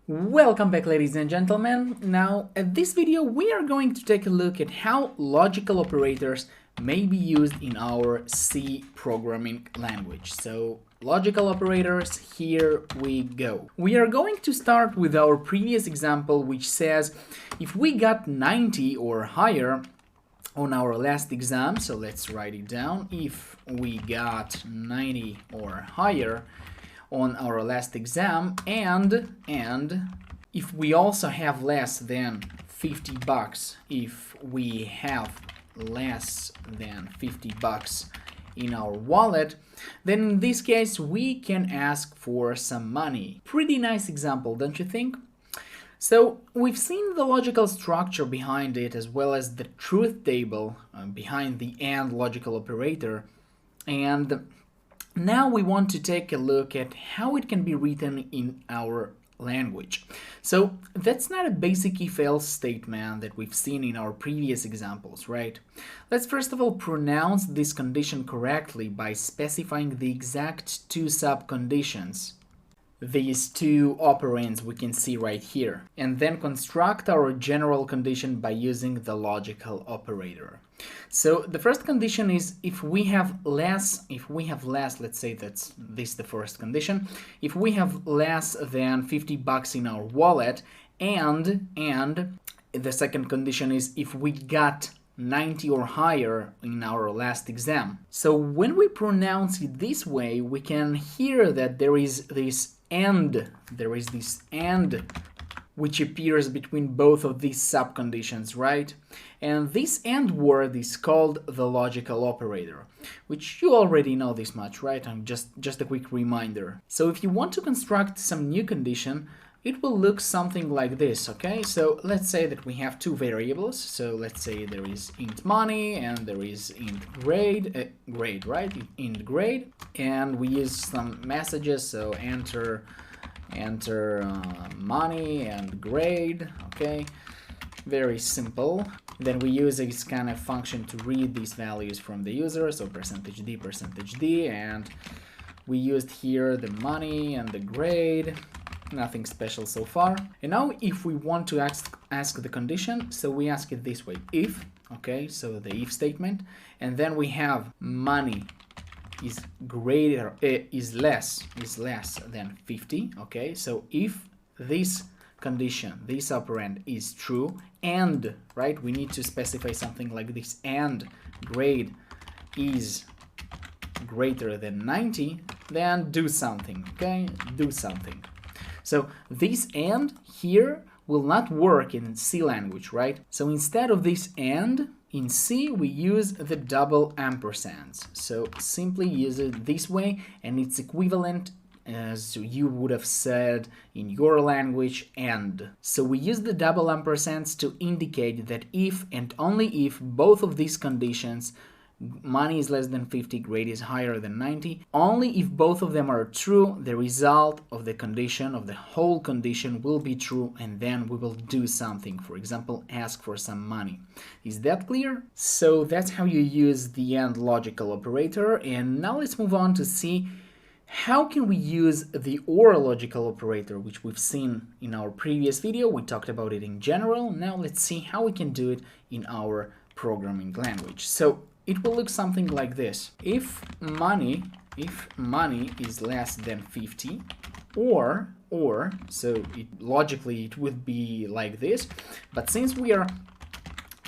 Welcome back, ladies and gentlemen. Now, in this video we are going to take a look at how logical operators may be used in our C programming language. So, logical operators, here we go. We are going to start with our previous example, which says if we got 90 or higher on our last exam, so let's write it down. If we got 90 or higher on our last exam, and if we also have less than 50 bucks, if we have less than 50 bucks in our wallet, then in this case we can ask for some money. Pretty nice example, don't you think? So we've seen the logical structure behind it, as well as the truth table behind the AND logical operator, and now we want to take a look at how it can be written in our language. So that's not a basic if-else statement that we've seen in our previous examples, right? Let's first of all pronounce this condition correctly by specifying the exact two subconditions. These two operands we can see right here, and then construct our general condition by using the logical operator. So the first condition is if we have less, let's say that's this the first condition, if we have less than 50 bucks in our wallet, and the second condition is if we got 90 or higher in our last exam. So when we pronounce it this way, we can hear that there is this and, which appears between both of these subconditions, right? And this AND word is called the logical operator, which you already know this much, right? Just a quick reminder. So if you want to construct some new condition, it will look something like this, okay? So let's say that we have two variables. So let's say there is int money and there is int grade, right? Int grade, and we use some messages. So enter money and grade, okay? Very simple. Then we use this kind of function to read these values from the user. So %d, and we used here the money and the grade. Nothing special so far. And now if we want to ask the condition, so we ask it this way, if, okay, so the if statement, and then we have money is greater, is less than 50, okay, so if this condition, this operand is true, and, right, we need to specify something like this, and grade is greater than 90, then do something, okay, do something. So this AND here will not work in C language, right? So instead of this AND, in C we use the double ampersands. So simply use it this way, and it's equivalent as you would have said in your language AND. So we use the double ampersands to indicate that if and only if both of these conditions, money is less than 50, grade is higher than 90. Only if both of them are true, the result of the condition, of the whole condition, will be true, and then we will do something. For example, ask for some money. Is that clear? So that's how you use the AND logical operator, and now let's move on to see how can we use the OR logical operator, which we've seen in our previous video. We talked about it in general. Now let's see how we can do it in our programming language. So it will look something like this. If money is less than 50, or so logically it would be like this, but since we are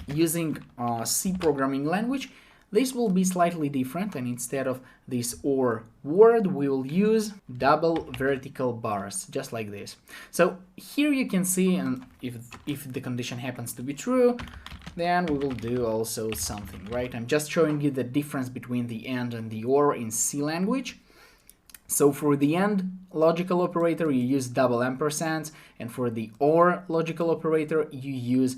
using C programming language, this will be slightly different, and instead of this OR word, we will use double vertical bars, just like this. So here you can see, and if the condition happens to be true, then we will do also something, right? I'm just showing you the difference between the AND and the OR in C language. So for the AND logical operator, you use double ampersands, and for the OR logical operator, you use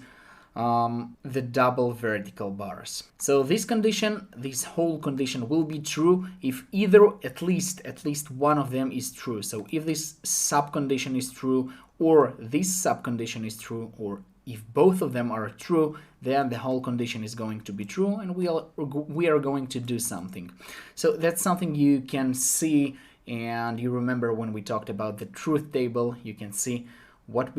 the double vertical bars. So this condition, this whole condition will be true if either, at least one of them is true. So if this subcondition is true, or this subcondition is true, or if both of them are true, then the whole condition is going to be true, and we are going to do something. So that's something you can see, and you remember when we talked about the truth table, you can see what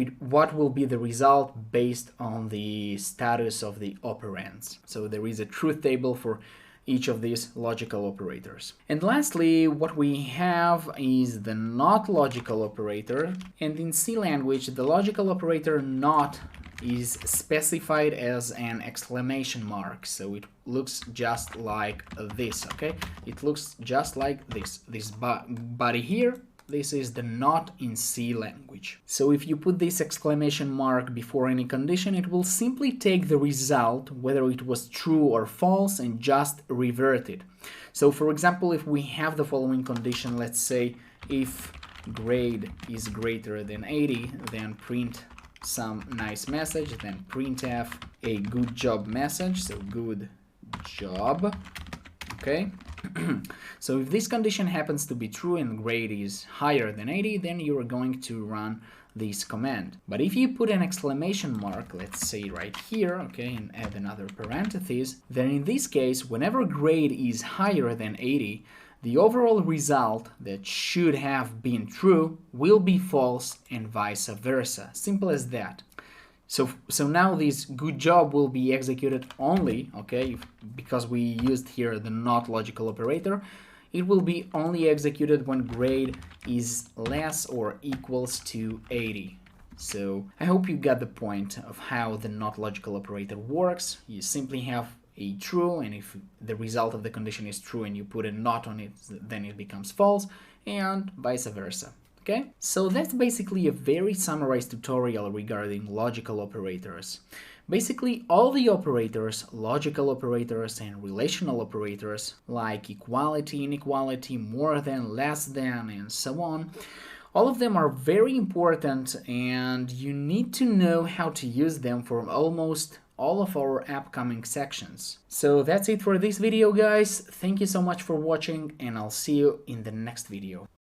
will be the result based on the status of the operands. So there is a truth table for each of these logical operators. And lastly, what we have is the not logical operator. And in C language, the logical operator not is specified as an exclamation mark. So it looks just like this, okay? It looks just like this. This body here, this is the not in C language. So if you put this exclamation mark before any condition, it will simply take the result, whether it was true or false, and just revert it. So for example, if we have the following condition, let's say if grade is greater than 80, then print some nice message, then printf a good job message, so good job, okay? So if this condition happens to be true and grade is higher than 80, then you are going to run this command. But if you put an exclamation mark, let's say right here, okay, and add another parenthesis, then in this case, whenever grade is higher than 80, the overall result that should have been true will be false and vice versa. Simple as that. So now this good job will be executed only, okay, because we used here the not logical operator, it will be only executed when grade is less or equals to 80. So I hope you got the point of how the not logical operator works. You simply have a true, and if the result of the condition is true and you put a not on it, then it becomes false, and vice versa. Okay, so that's basically a very summarized tutorial regarding logical operators. Basically, all the operators, logical operators and relational operators, like equality, inequality, more than, less than, and so on, all of them are very important, and you need to know how to use them for almost all of our upcoming sections. So that's it for this video, guys. Thank you so much for watching, and I'll see you in the next video.